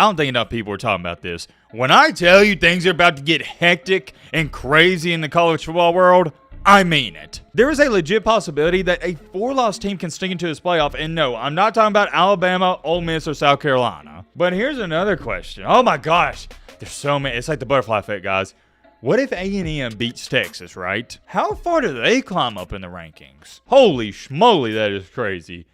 I don't think enough people are talking about this. When I tell you things are about to get hectic and crazy in the college football world, I mean it. There is a legit possibility that a 4-loss team can sneak into this playoff, and no, I'm not talking about Alabama, Ole Miss, or South Carolina. But here's another question. Oh my gosh, there's so many. It's like the butterfly effect, guys. What if A&M beats Texas, right? How far do they climb up in the rankings? Holy schmoly, that is crazy.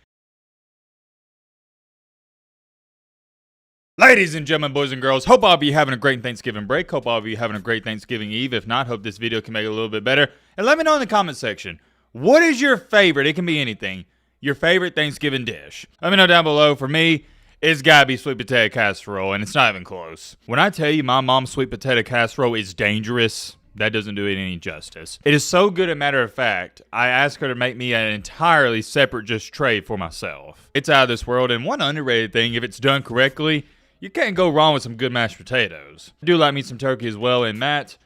Ladies and gentlemen, boys and girls, hope all of you having a great Thanksgiving break. Hope all of you having a great Thanksgiving Eve. If not, hope this video can make it a little bit better. And let me know in the comment section, what is your favorite, it can be anything, your favorite Thanksgiving dish? Let me know down below. For me, it's gotta be sweet potato casserole, and it's not even close. When I tell you my mom's sweet potato casserole is dangerous, that doesn't do it any justice. It is so good, a matter of fact, I asked her to make me an entirely separate just tray for myself. It's out of this world, and one underrated thing, if it's done correctly, you can't go wrong with some good mashed potatoes. I do like me some turkey as well. And Matt,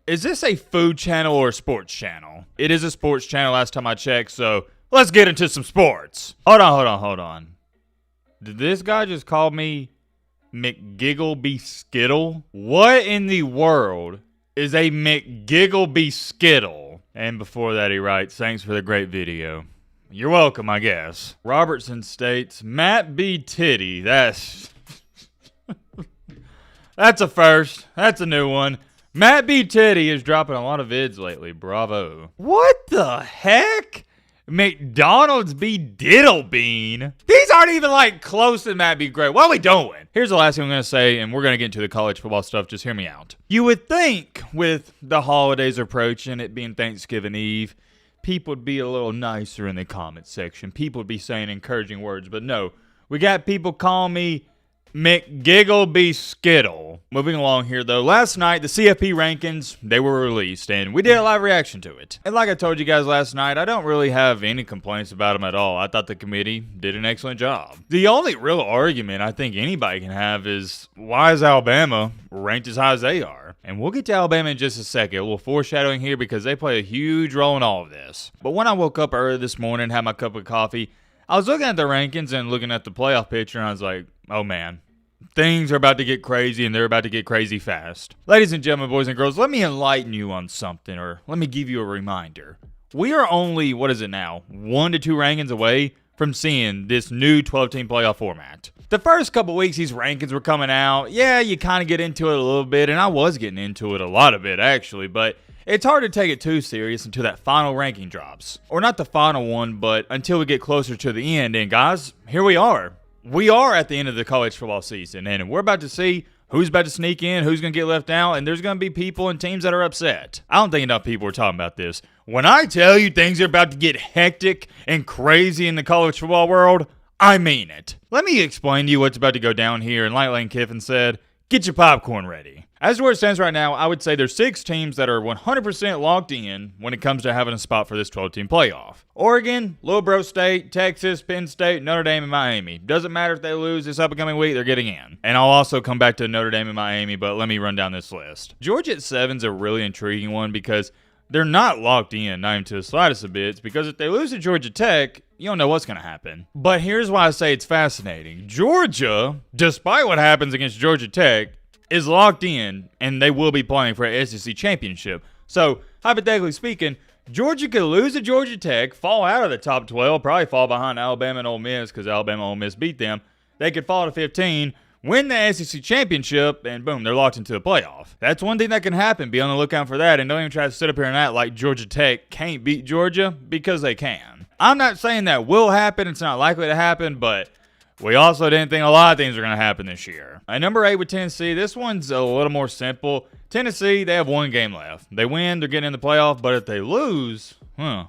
is this a food channel or a sports channel? It is a sports channel last time I checked, so let's get into some sports. Hold on. Did this guy just call me McGiggleby Skittle? What in the world is a McGiggleby Skittle? And before that he writes, thanks for the great video. You're welcome, I guess. Robertson states, Matt B. Titty. That's a first. That's a new one. Matt B. Titty is dropping a lot of vids lately. Bravo. What the heck? McDonald's B. Diddlebean. These aren't even like close to Matt B. Gray. What are we doing? Here's the last thing I'm going to say, and we're going to get into the college football stuff. Just hear me out. You would think with the holidays approaching, it being Thanksgiving Eve, people would be a little nicer in the comment section. People would be saying encouraging words, but no. We got people calling me McGiggleby Skittle. Moving along here though, last night the CFP rankings, they were released and we did a live reaction to it. And like I told you guys last night, I don't really have any complaints about them at all. I thought the committee did an excellent job. The only real argument I think anybody can have is, why is Alabama ranked as high as they are? And we'll get to Alabama in just a second. A little foreshadowing here because they play a huge role in all of this. But when I woke up early this morning, had my cup of coffee, I was looking at the rankings and looking at the playoff picture and I was like, oh man, things are about to get crazy, and they're about to get crazy fast. Ladies and gentlemen, boys and girls, let me enlighten you on something, or let me give you a reminder. We are only, 1 to 2 rankings away from seeing this new 12-team playoff format. The first couple weeks these rankings were coming out, yeah, you kind of get into it a little bit, and I was getting into it a lot of it, actually, but it's hard to take it too serious until that final ranking drops. Or not the final one, but until we get closer to the end, and guys, here we are. We are at the end of the college football season, and we're about to see who's about to sneak in, who's going to get left out, and there's going to be people and teams that are upset. I don't think enough people are talking about this. When I tell you things are about to get hectic and crazy in the college football world, I mean it. Let me explain to you what's about to go down here, and like Lane Kiffin said, get your popcorn ready. As to where it stands right now, I would say there's 6 teams that are 100% locked in when it comes to having a spot for this 12-team playoff. Oregon, Little Bro State, Texas, Penn State, Notre Dame, and Miami. Doesn't matter if they lose this upcoming week, they're getting in. And I'll also come back to Notre Dame and Miami, but let me run down this list. Georgia at 7 is a really intriguing one because they're not locked in, not even to the slightest of bits, because if they lose to Georgia Tech, you don't know what's going to happen. But here's why I say it's fascinating. Georgia, despite what happens against Georgia Tech, is locked in, and they will be playing for an SEC championship. So, hypothetically speaking, Georgia could lose to Georgia Tech, fall out of the top 12, probably fall behind Alabama and Ole Miss because Alabama and Ole Miss beat them. They could fall to 15, win the SEC championship, and boom, they're locked into the playoff. That's one thing that can happen. Be on the lookout for that, and don't even try to sit up here and act like Georgia Tech can't beat Georgia, because they can. I'm not saying that will happen. It's not likely to happen, but we also didn't think a lot of things were going to happen this year. At number 8 with Tennessee, this one's a little more simple. Tennessee, they have 1 game left. They win, they're getting in the playoff, but if they lose,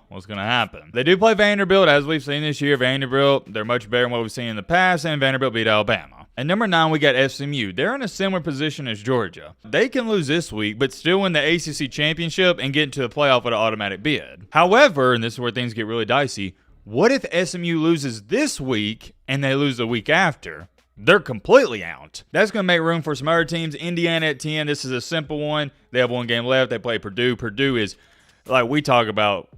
what's going to happen? They do play Vanderbilt, as we've seen this year. Vanderbilt, they're much better than what we've seen in the past, and Vanderbilt beat Alabama. At number 9, we got SMU. They're in a similar position as Georgia. They can lose this week, but still win the ACC championship and get into the playoff with an automatic bid. However, and this is where things get really dicey, what if SMU loses this week and they lose the week after? They're completely out. That's going to make room for some other teams. Indiana at 10. This is a simple one. They have 1 game left. They play Purdue. Purdue is, like, we talk about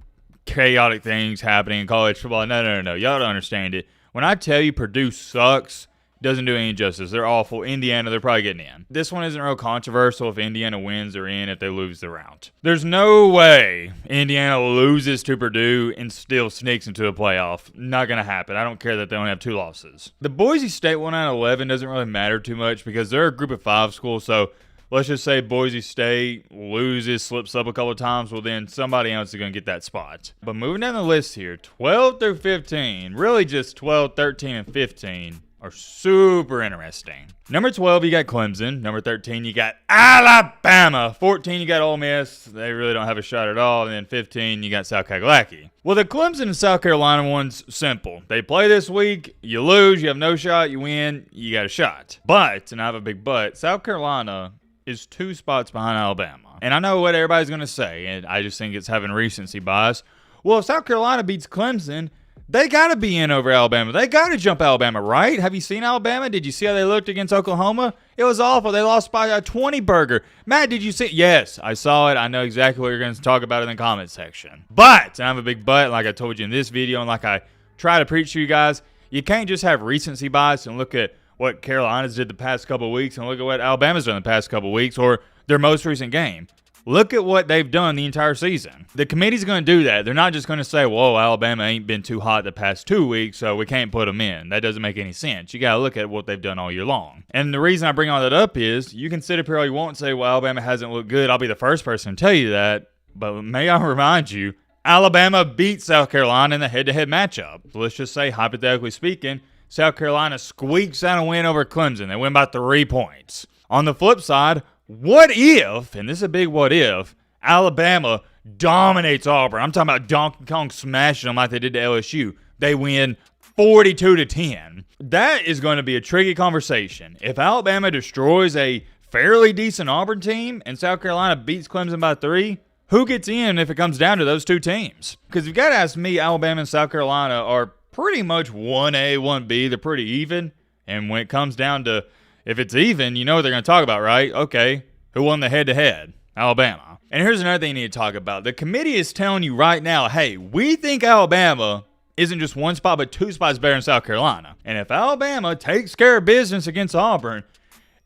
chaotic things happening in college football. No. Y'all don't understand it. When I tell you Purdue sucks, doesn't do any justice. They're awful. Indiana, they're probably getting in. This one isn't real controversial. If Indiana wins, they're in. If they lose, they're out. There's no way Indiana loses to Purdue and still sneaks into a playoff. Not going to happen. I don't care that they only have 2 losses. The Boise State one out of 11 doesn't really matter too much because they're a group of 5 school, so let's just say Boise State loses, slips up a couple of times, well then somebody else is going to get that spot. But moving down the list here, 12 through 15, really just 12, 13, and 15 are super interesting. Number 12, you got Clemson. Number 13, you got Alabama. 14, you got Ole Miss. They really don't have a shot at all. And then 15, you got South Carolina. Well, the Clemson and South Carolina one's simple. They play this week, you lose, you have no shot, you win, you got a shot. But, and I have a big but, South Carolina is 2 spots behind Alabama. And I know what everybody's going to say, and I just think it's having recency bias. Well, if South Carolina beats Clemson, they got to be in over Alabama. They got to jump Alabama, right? Have you seen Alabama? Did you see how they looked against Oklahoma? It was awful. They lost by a 20 burger. Matt, did you see it? Yes, I saw it. I know exactly what you're going to talk about in the comment section. But, and I have a big but, like I told you in this video, and like I try to preach to you guys, you can't just have recency bias and look at what Carolina's did the past couple of weeks and look at what Alabama's done the past couple of weeks or their most recent game. Look at what they've done the entire season. The committee's going to do that. They're not just going to say, whoa, Alabama ain't been too hot the past 2 weeks, so we can't put them in. That doesn't make any sense. You got to look at what they've done all year long. And the reason I bring all that up is you can sit up here all you want and say, well, Alabama hasn't looked good. I'll be the first person to tell you that. But may I remind you, Alabama beat South Carolina in the head-to-head matchup. So let's just say, hypothetically speaking, South Carolina squeaks out a win over Clemson. They win by 3 points. On the flip side, what if, and this is a big what if, Alabama dominates Auburn? I'm talking about Donkey Kong smashing them like they did to LSU. They win 42-10. That is going to be a tricky conversation. If Alabama destroys a fairly decent Auburn team and South Carolina beats Clemson by 3, who gets in if it comes down to those 2 teams? Because you've got to ask me, Alabama and South Carolina are pretty much 1A, 1B. They're pretty even. And when it comes down to if it's even, you know what they're going to talk about, right? Okay, who won the head-to-head? Alabama. And here's another thing you need to talk about. The committee is telling you right now, hey, we think Alabama isn't just 1 spot, but 2 spots better than South Carolina. And if Alabama takes care of business against Auburn,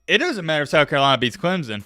it doesn't matter if South Carolina beats Clemson.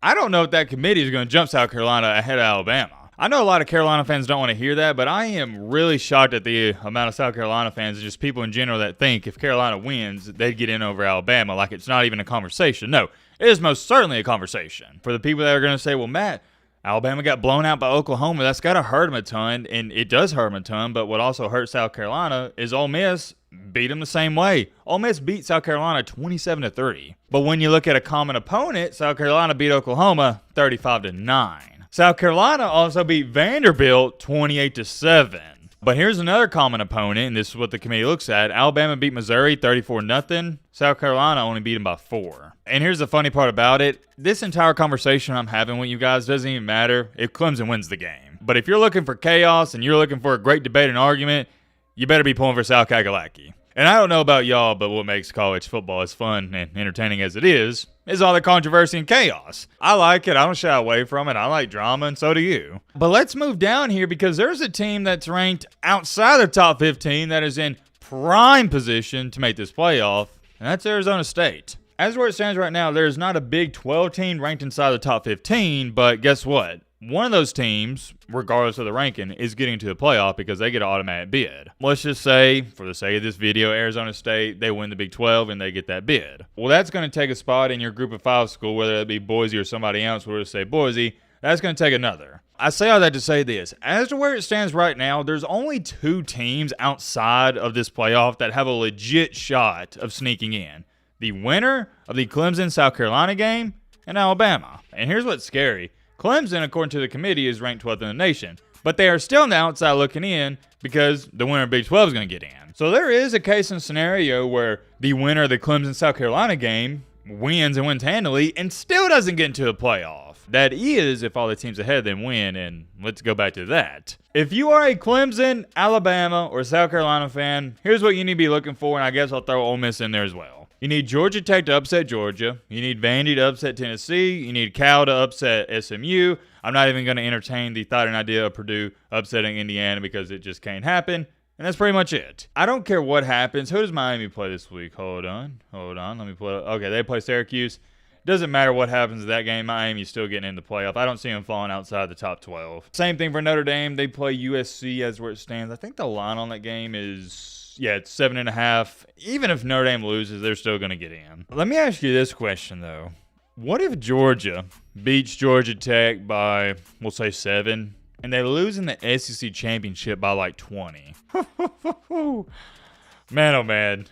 I don't know if that committee is going to jump South Carolina ahead of Alabama. I know a lot of Carolina fans don't want to hear that, but I am really shocked at the amount of South Carolina fans and just people in general that think if Carolina wins, they'd get in over Alabama like it's not even a conversation. No, it is most certainly a conversation. For the people that are going to say, well, Matt, Alabama got blown out by Oklahoma, that's got to hurt them a ton, and it does hurt them a ton, but what also hurts South Carolina is Ole Miss beat them the same way. Ole Miss beat South Carolina 27-30. But when you look at a common opponent, South Carolina beat Oklahoma 35-9. South Carolina also beat Vanderbilt 28-7. But here's another common opponent, and this is what the committee looks at. Alabama beat Missouri 34-0. South Carolina only beat them by 4. And here's the funny part about it. This entire conversation I'm having with you guys doesn't even matter if Clemson wins the game. But if you're looking for chaos and you're looking for a great debate and argument, you better be pulling for South Carolina. And I don't know about y'all, but what makes college football as fun and entertaining as it is all the controversy and chaos. I like it. I don't shy away from it. I like drama, and so do you. But let's move down here because there's a team that's ranked outside the top 15 that is in prime position to make this playoff, and that's Arizona State. As where it stands right now, there's not a Big 12 team ranked inside the top 15, but guess what? One of those teams, regardless of the ranking, is getting to the playoff because they get an automatic bid. Let's just say, for the sake of this video, Arizona State, they win the Big 12 and they get that bid. Well, that's going to take a spot in your group of 5 school, whether it be Boise or somebody else. We're going to say Boise. That's going to take another. I say all that to say this. As to where it stands right now, there's only 2 teams outside of this playoff that have a legit shot of sneaking in. The winner of the Clemson-South Carolina game and Alabama. And here's what's scary. Clemson, according to the committee, is ranked 12th in the nation. But they are still on the outside looking in because the winner of Big 12 is going to get in. So there is a case and scenario where the winner of the Clemson-South Carolina game wins and wins handily and still doesn't get into the playoff. That is if all the teams ahead of them win, and let's go back to that. If you are a Clemson, Alabama, or South Carolina fan, here's what you need to be looking for, and I guess I'll throw Ole Miss in there as well. You need Georgia Tech to upset Georgia. You need Vandy to upset Tennessee. You need Cal to upset SMU. I'm not even going to entertain the thought and idea of Purdue upsetting Indiana because it just can't happen. And that's pretty much it. I don't care what happens. Who does Miami play this week? Hold on. Let me pull it up. Okay, they play Syracuse. Doesn't matter what happens in that game. Miami's still getting in the playoff. I don't see them falling outside the top 12. Same thing for Notre Dame. They play USC as where it stands. I think the line on that game is, it's 7.5. Even if Notre Dame loses, they're still going to get in. Let me ask you this question, though. What if Georgia beats Georgia Tech by, we'll say 7, and they lose in the SEC championship by like 20? Man, oh man.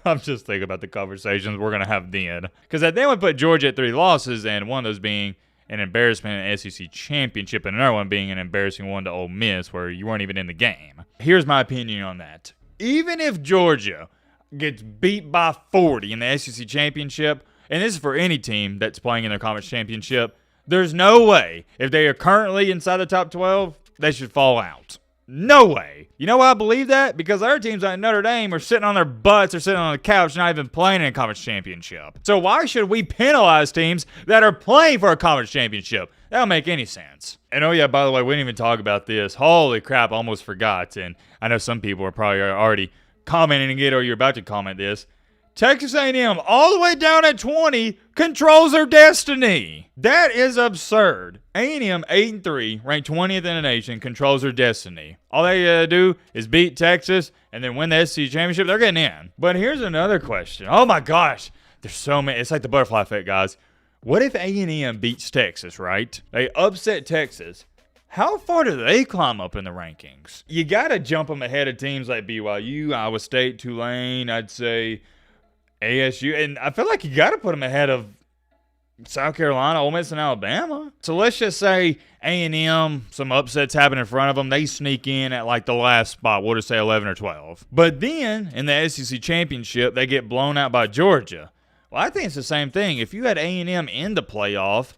I'm just thinking about the conversations we're going to have then. Because then would put Georgia at 3 losses, and one of those being an embarrassment in the SEC championship, and another one being an embarrassing one to Ole Miss where you weren't even in the game. Here's my opinion on that. Even if Georgia gets beat by 40 in the SEC championship, and this is for any team that's playing in their conference championship, there's no way, if they are currently inside the top 12, they should fall out. No way. You know why I believe that? Because other teams like Notre Dame are sitting on their butts or sitting on the couch not even playing in a conference championship. So why should we penalize teams that are playing for a conference championship? That don't make any sense. And oh yeah, by the way, we didn't even talk about this. Holy crap, I almost forgot. And I know some people are probably already commenting it, or you're about to comment this. Texas A&M, all the way down at 20, controls their destiny. That is absurd. A&M, 8-3, ranked 20th in the nation, controls their destiny. All they gotta do is beat Texas and then win the SEC championship. They're getting in. But here's another question. Oh my gosh, there's so many. It's like the butterfly effect, guys. What if A&M beats Texas, right? They upset Texas. How far do they climb up in the rankings? You gotta jump them ahead of teams like BYU, Iowa State, Tulane, I'd say ASU, and I feel like you got to put them ahead of South Carolina, Ole Miss, and Alabama. So let's just say A&M, some upsets happen in front of them. They sneak in at like the last spot. We'll just say 11 or 12. But then in the SEC championship, they get blown out by Georgia. Well, I think it's the same thing. If you had A&M in the playoff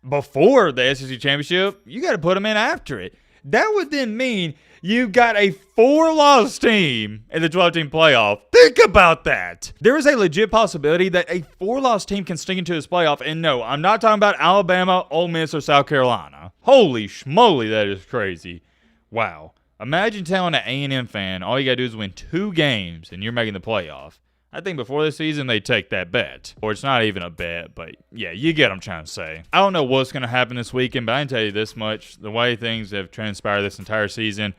before the SEC championship, you got to put them in after it. That would then mean you got a 4-loss team in the 12-team playoff. Think about that. There is a legit possibility that a 4-loss team can sneak into this playoff. And no, I'm not talking about Alabama, Ole Miss, or South Carolina. Holy schmoly, that is crazy. Wow. Imagine telling an A&M fan all you got to do is win 2 games and you're making the playoff. I think before the season, they take that bet. Or it's not even a bet, but yeah, you get what I'm trying to say. I don't know what's going to happen this weekend, but I can tell you this much. The way things have transpired this entire season,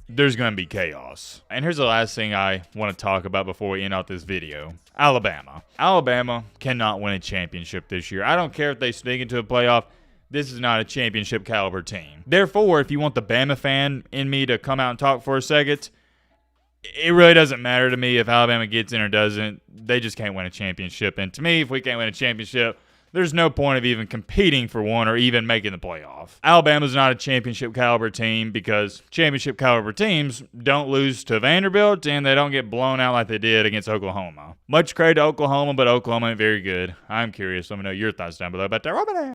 there's going to be chaos. And here's the last thing I want to talk about before we end out this video. Alabama. Alabama cannot win a championship this year. I don't care if they sneak into a playoff. This is not a championship caliber team. Therefore, if you want the Bama fan in me to come out and talk for a second, it really doesn't matter to me if Alabama gets in or doesn't. They just can't win a championship. And to me, if we can't win a championship, there's no point of even competing for one or even making the playoff. Alabama's not a championship caliber team because championship caliber teams don't lose to Vanderbilt and they don't get blown out like they did against Oklahoma. Much credit to Oklahoma, but Oklahoma ain't very good. I'm curious. Let me know your thoughts down below about that.